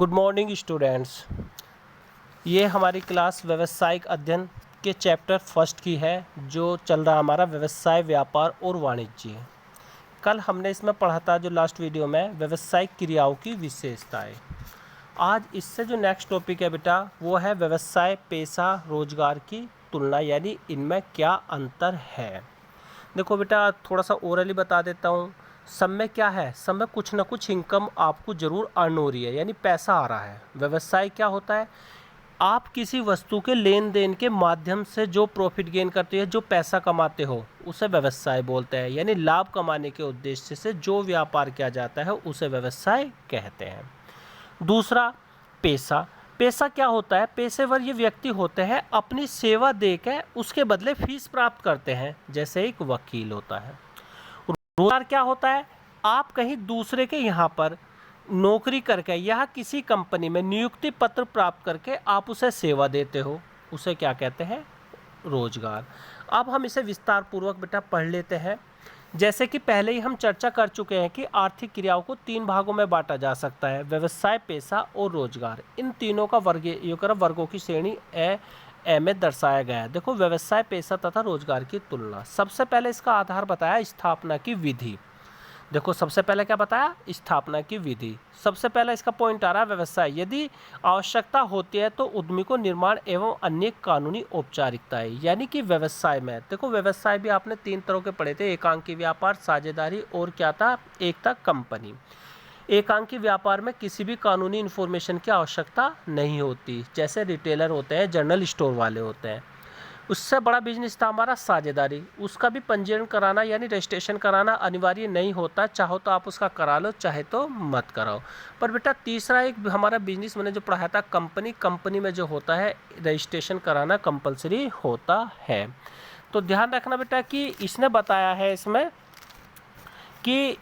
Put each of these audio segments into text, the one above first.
Good morning students. ये हमारी class व्यावसायिक अध्ययन के चैप्टर फर्स्ट की है, जो चल रहा हमारा व्यवसाय, व्यापार और वाणिज्य। कल हमने इसमें पढ़ा था, जो लास्ट वीडियो में, व्यावसायिक क्रियाओं की विशेषताएं। आज इससे जो नेक्स्ट टॉपिक है बेटा, वो है व्यवसाय, पेशा, रोजगार की तुलना, यानी इनमें क्या अंतर है। देखो बेटा, थोड़ा सा ओरली बता देता हूँ। सब में क्या है, सब में कुछ ना कुछ इनकम आपको जरूर अर्न हो रही है, यानी पैसा आ रहा है। व्यवसाय क्या होता है, आप किसी वस्तु के लेन देन के माध्यम से जो प्रॉफिट गेन करते हो, जो पैसा कमाते हो, उसे व्यवसाय बोलते हैं। यानी लाभ कमाने के उद्देश्य से जो व्यापार किया जाता है उसे व्यवसाय कहते हैं। दूसरा, पेशा। पेशा क्या होता है, पेशेवर ये व्यक्ति होते हैं, अपनी सेवा देकर उसके बदले फीस प्राप्त करते हैं, जैसे एक वकील होता है। रोजगार क्या होता है, आप कहीं दूसरे के यहाँ पर नौकरी करके या किसी कंपनी में नियुक्ति पत्र प्राप्त करके आप उसे सेवा देते हो, उसे क्या कहते हैं, रोजगार। अब हम इसे विस्तार पूर्वक बेटा पढ़ लेते हैं। जैसे कि पहले ही हम चर्चा कर चुके हैं कि आर्थिक क्रियाओं को 3 भागों में बांटा जा सकता है, व्यवसाय, पेशा और रोजगार। इन तीनों का वर्गों की श्रेणी ए में दर्शाया गया है। देखो, व्यवसाय, पेशा तथा रोजगार की तुलना। सबसे पहले इसका आधार बताया स्थापना की विधि। देखो, सबसे पहले क्या बताया, स्थापना की विधि। सबसे पहले इसका पॉइंट आ रहा है व्यवसाय। यदि आवश्यकता होती है तो उद्यमी को निर्माण एवं अन्य कानूनी औपचारिकताएं, यानी कि व्यवसाय में, देखो व्यवसाय भी आपने 3 तरह के पढ़े थे, एकांकी व्यापार, साझेदारी और क्या था, एक था कंपनी। एकांकी व्यापार में किसी भी कानूनी इन्फॉर्मेशन की आवश्यकता नहीं होती, जैसे रिटेलर होते हैं, जनरल स्टोर वाले होते हैं। उससे बड़ा बिजनेस था हमारा साझेदारी। उसका भी पंजीयन कराना यानी रजिस्ट्रेशन कराना अनिवार्य नहीं होता, चाहो तो आप उसका करा लो, चाहे तो मत कराओ। पर बेटा, तीसरा एक हमारा बिजनेस मैंने जो पढ़ाया था, कंपनी। कंपनी में जो होता है, रजिस्ट्रेशन कराना कंपलसरी होता है। तो ध्यान रखना बेटा कि इसने बताया है इसमें कि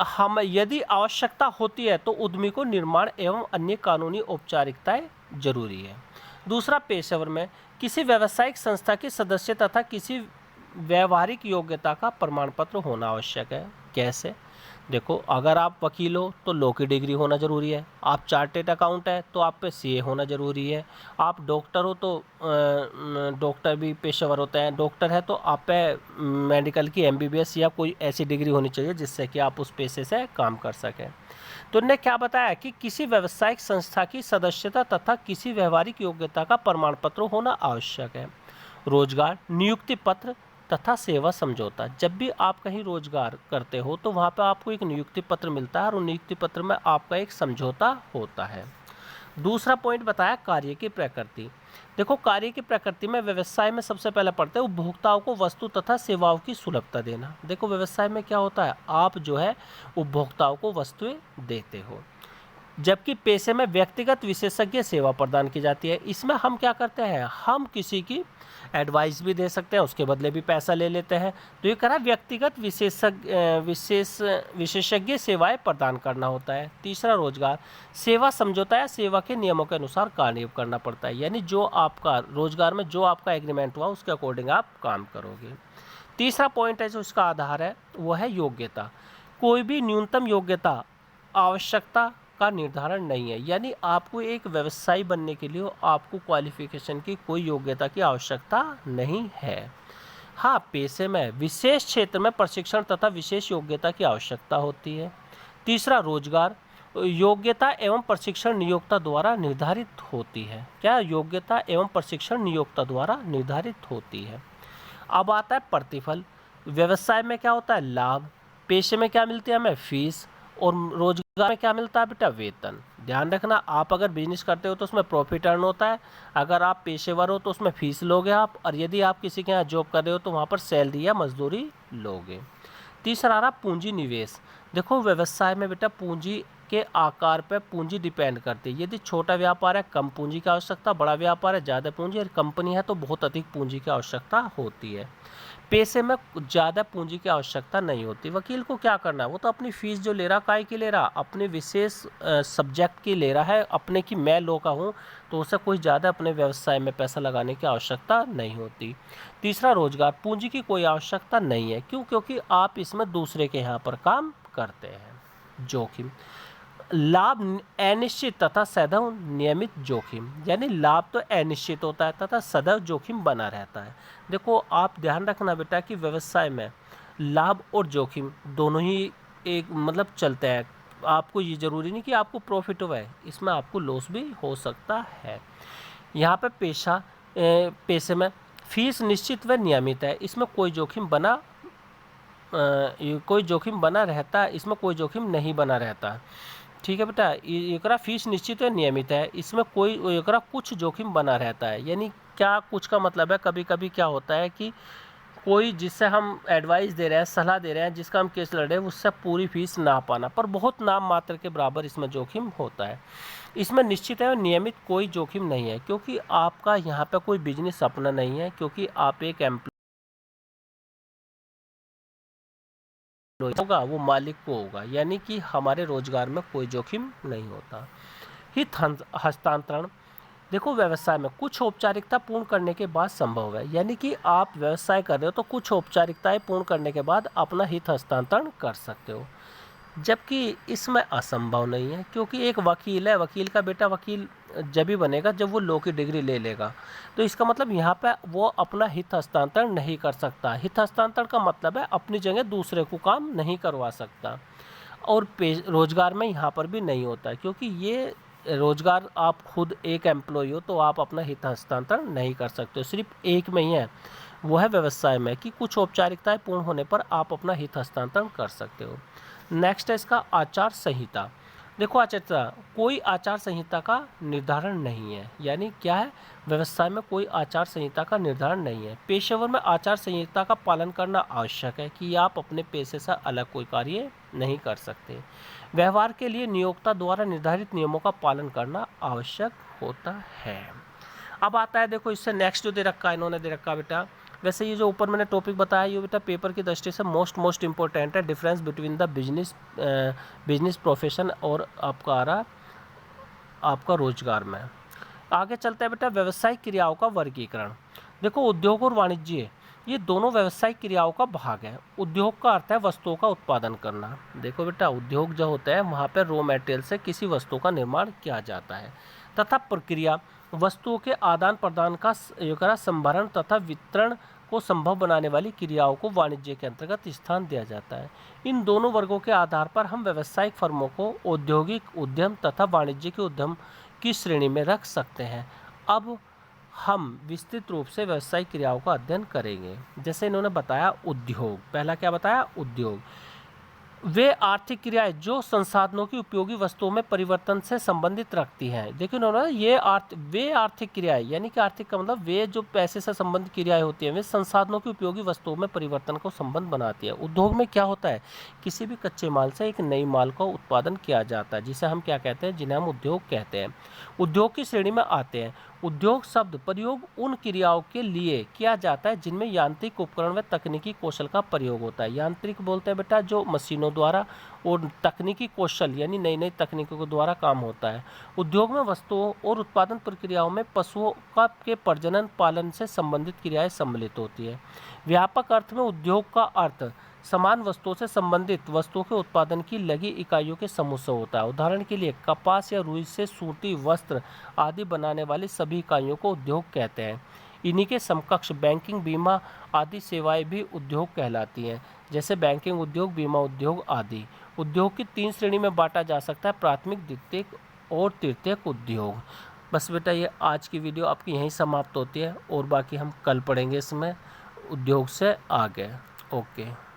हम यदि आवश्यकता होती है तो उद्यमी को निर्माण एवं अन्य कानूनी औपचारिकताएं जरूरी है। दूसरा, पेशेवर में किसी व्यावसायिक संस्था के सदस्य तथा किसी व्यवहारिक योग्यता का प्रमाण पत्र होना आवश्यक है। कैसे, देखो, अगर आप वकील हो तो लॉ की डिग्री होना जरूरी है। आप चार्टेड अकाउंट है तो आप पे सीए होना जरूरी है। आप डॉक्टर हो तो डॉक्टर भी पेशेवर होते हैं। डॉक्टर है तो आप पे मेडिकल की एमबीबीएस या कोई ऐसी डिग्री होनी चाहिए जिससे कि आप उस पेशे से काम कर सकें। तो उन्होंने क्या बताया कि किसी व्यावसायिक संस्था की सदस्यता तथा किसी व्यवहारिक योग्यता का प्रमाण पत्र होना आवश्यक है। रोजगार, नियुक्ति पत्र तथा सेवा समझौता। जब भी आप कहीं रोजगार करते हो तो वहाँ पर आपको एक नियुक्ति पत्र मिलता है और नियुक्ति पत्र में आपका एक समझौता होता है। दूसरा पॉइंट बताया कार्य की प्रकृति। देखो, कार्य की प्रकृति में व्यवसाय में सबसे पहले पढ़ते हैं उपभोक्ताओं को वस्तु तथा सेवाओं की सुलभता देना। देखो, व्यवसाय में क्या होता है, आप जो है उपभोक्ताओं को वस्तुएं देते हो, जबकि पेशे में व्यक्तिगत विशेषज्ञ सेवा प्रदान की जाती है। इसमें हम क्या करते हैं, हम किसी की एडवाइस भी दे सकते हैं, उसके बदले भी पैसा ले लेते हैं। तो ये कह रहा है व्यक्तिगत विशेषज्ञ सेवाएं प्रदान करना होता है। तीसरा, रोजगार, सेवा समझौता या सेवा के नियमों के अनुसार कार्य करना पड़ता है, यानी जो आपका रोजगार में जो आपका एग्रीमेंट हुआ उसके अकॉर्डिंग आप काम करोगे। तीसरा पॉइंट है जो इसका आधार है, वो है योग्यता। कोई भी न्यूनतम योग्यता आवश्यकता का निर्धारण नहीं है, यानी आपको एक व्यवसायी बनने के लिए आपको क्वालिफिकेशन की कोई योग्यता की आवश्यकता नहीं है। हाँ, पेशे में विशेष क्षेत्र में प्रशिक्षण तथा विशेष योग्यता की आवश्यकता होती है। तीसरा, रोजगार, योग्यता एवं प्रशिक्षण नियोक्ता द्वारा निर्धारित होती है। क्या, योग्यता एवं प्रशिक्षण नियोक्ता द्वारा निर्धारित होती है। अब आता है प्रतिफल। व्यवसाय में क्या होता है, लाभ। पेशे में क्या मिलती है हमें, फीस। और रोजगार में क्या मिलता है बेटा, वेतन। ध्यान रखना, आप अगर बिजनेस करते हो तो उसमें प्रॉफिट अर्न होता है, अगर आप पेशेवर हो तो उसमें फीस लोगे आप, और यदि आप किसी के यहाँ जॉब कर रहे हो तो वहाँ पर सैलरी या मजदूरी लोगे। तीसरा आ रहा पूंजी निवेश। देखो, व्यवसाय में बेटा पूंजी के आकार पर पूंजी डिपेंड करती है। यदि छोटा व्यापार है कम पूंजी की आवश्यकता, बड़ा व्यापार है ज़्यादा पूंजी, और कंपनी है तो बहुत अधिक पूंजी की आवश्यकता होती है। पेशे में ज़्यादा पूंजी की आवश्यकता नहीं होती। वकील को क्या करना है, वो तो अपनी फीस जो ले रहा, काय की ले रहा, अपने विशेष सब्जेक्ट की ले रहा है, अपने की मैं लॉ का हूँ, तो उसे कोई ज़्यादा अपने व्यवसाय में पैसा लगाने की आवश्यकता नहीं होती। तीसरा, रोजगार, पूंजी की कोई आवश्यकता नहीं है। क्यों, क्योंकि आप इसमें दूसरे के यहाँ पर काम करते हैं। जोखिम, लाभ अनिश्चित तथा सदैव नियमित जोखिम, यानी लाभ तो अनिश्चित होता है तथा सदैव जोखिम बना रहता है। देखो आप ध्यान रखना बेटा कि व्यवसाय में लाभ और जोखिम दोनों ही एक मतलब चलते हैं। आपको ये ज़रूरी नहीं कि आपको प्रॉफिट हुआ है, इसमें आपको लॉस भी हो सकता है। यहाँ पे पैसे में फीस निश्चित व नियमित है, इसमें कोई जोखिम बना रहता है, इसमें कोई जोखिम नहीं बना रहता। ठीक है बेटा, एकरा फीस निश्चित व नियमित है, इसमें कोई एकरा कुछ जोखिम बना रहता है। यानी क्या कुछ का मतलब है, कभी कभी क्या होता है कि कोई जिससे हम एडवाइस दे रहे हैं, सलाह दे रहे हैं, जिसका हम केस लड़ रहे हैं, उससे पूरी फीस ना पाना, पर बहुत नाम मात्र के बराबर इसमें जोखिम होता है। इसमें निश्चित है और नियमित कोई जोखिम नहीं है, क्योंकि आपका यहाँ पे कोई बिजनेस अपना नहीं है, क्योंकि आप एक एम्प्लॉय होगा वो मालिक को होगा, यानी कि हमारे रोजगार में कोई जोखिम नहीं होता। हित हस्तांतरण, देखो व्यवसाय में कुछ औपचारिकता पूर्ण करने के बाद संभव है, यानी कि आप व्यवसाय कर रहे हो तो कुछ औपचारिकताएं पूर्ण करने के बाद अपना हित हस्तांतरण कर सकते हो, जबकि इसमें असंभव नहीं है, क्योंकि एक वकील है, वकील का बेटा वकील जब भी बनेगा जब वो लॉ की डिग्री ले लेगा, तो इसका मतलब यहाँ पे वो अपना हित हस्तांतरण नहीं कर सकता। हित हस्तांतरण का मतलब है अपनी जगह दूसरे को काम नहीं करवा सकता, और रोजगार में यहाँ पर भी नहीं होता, क्योंकि ये रोजगार आप खुद एक एम्प्लॉय हो तो आप अपना हित हस्तांतरण नहीं कर सकते हो। सिर्फ एक में ही है, वो है व्यवसाय में, कि कुछ औपचारिकताएं पूर्ण होने पर आप अपना हित हस्तांतरण कर सकते हो। नेक्स्ट है इसका आचार संहिता। देखो कोई आचार संहिता का निर्धारण नहीं है, यानी क्या है, व्यवसाय में कोई आचार संहिता का निर्धारण नहीं है। पेशेवर में आचार संहिता का पालन करना आवश्यक है, कि आप अपने पेशे से अलग कोई कार्य नहीं कर सकते। व्यवहार के लिए नियोक्ता द्वारा निर्धारित नियमों का पालन करना आवश्यक होता है। अब आता है, देखो इससे नेक्स्ट जो दे रखा है, इन्होंने दे रखा बेटा, वैसे ये जो ऊपर मैंने टॉपिक बताया ये बेटा पेपर की दृष्टि से मोस्ट इंपॉर्टेंट है, difference between the business profession और आपका आ रहा आपका रोजगार में। आगे चलता है बेटा व्यवसायिक क्रियाओं का वर्गीकरण। देखो उद्योग और वाणिज्य ये दोनों व्यावसायिक क्रियाओं का भाग है। उद्योग का अर्थ है वस्तुओं का उत्पादन करना। देखो बेटा उद्योग जो होता है वहाँ पर रॉ मटेरियल से किसी वस्तु का निर्माण किया जाता है, तथा प्रक्रिया वस्तुओं के आदान प्रदान का संभरण तथा वितरण को संभव बनाने वाली क्रियाओं को वाणिज्य के अंतर्गत स्थान दिया जाता है। इन दोनों वर्गों के आधार पर हम व्यावसायिक फर्मों को औद्योगिक उद्यम तथा वाणिज्यिक उद्यम की श्रेणी में रख सकते हैं। अब हम विस्तृत रूप से व्यावसायिक क्रियाओं का अध्ययन करेंगे। जैसे इन्होंने बताया उद्योग, पहला क्या बताया, उद्योग वे आर्थिक क्रियाएं जो संसाधनों की उपयोगी वस्तुओं में परिवर्तन से संबंधित रखती हैं। देखिए उन्होंने वे आर्थिक क्रियाएं, यानी कि आर्थिक का मतलब वे जो पैसे से संबंधित क्रियाएं होती हैं वे संसाधनों की उपयोगी वस्तुओं में परिवर्तन को संबंध बनाती है। उद्योग में क्या होता है, किसी भी कच्चे माल से एक नई माल का उत्पादन किया जाता है, जिसे हम क्या कहते हैं, जिन्हें हम उद्योग कहते हैं। उद्योग की श्रेणी में आते हैं। उद्योग शब्द प्रयोग उन क्रियाओं के लिए किया जाता है जिनमें यांत्रिक उपकरण व तकनीकी कौशल का प्रयोग होता है। यांत्रिक बोलते हैं बेटा जो मशीनों द्वारा, और तकनीकी कौशल यानी नई नई तकनीकों के द्वारा काम होता है। उद्योग में वस्तुओं और उत्पादन प्रक्रियाओं में पशुओं के प्रजनन पालन से संबंधित क्रियाएं सम्मिलित होती है। व्यापक अर्थ में उद्योग का अर्थ समान वस्तुओं से संबंधित वस्तुओं के उत्पादन की लगी इकाइयों के समूह से होता है। उदाहरण के लिए कपास या रुई से सूती वस्त्र आदि बनाने वाली सभी इकाइयों को उद्योग कहते हैं। इन्हीं के समकक्ष बैंकिंग, बीमा आदि सेवाएं भी उद्योग कहलाती हैं, जैसे बैंकिंग उद्योग, बीमा उद्योग आदि। उद्योग की 3 श्रेणी में बांटा जा सकता है, प्राथमिक, द्वितीयक और तृतीयक उद्योग। बस बेटा ये आज की वीडियो आपकी यहीं समाप्त होती है, और बाकी हम कल पढ़ेंगे इसमें उद्योग से आगे। ओके।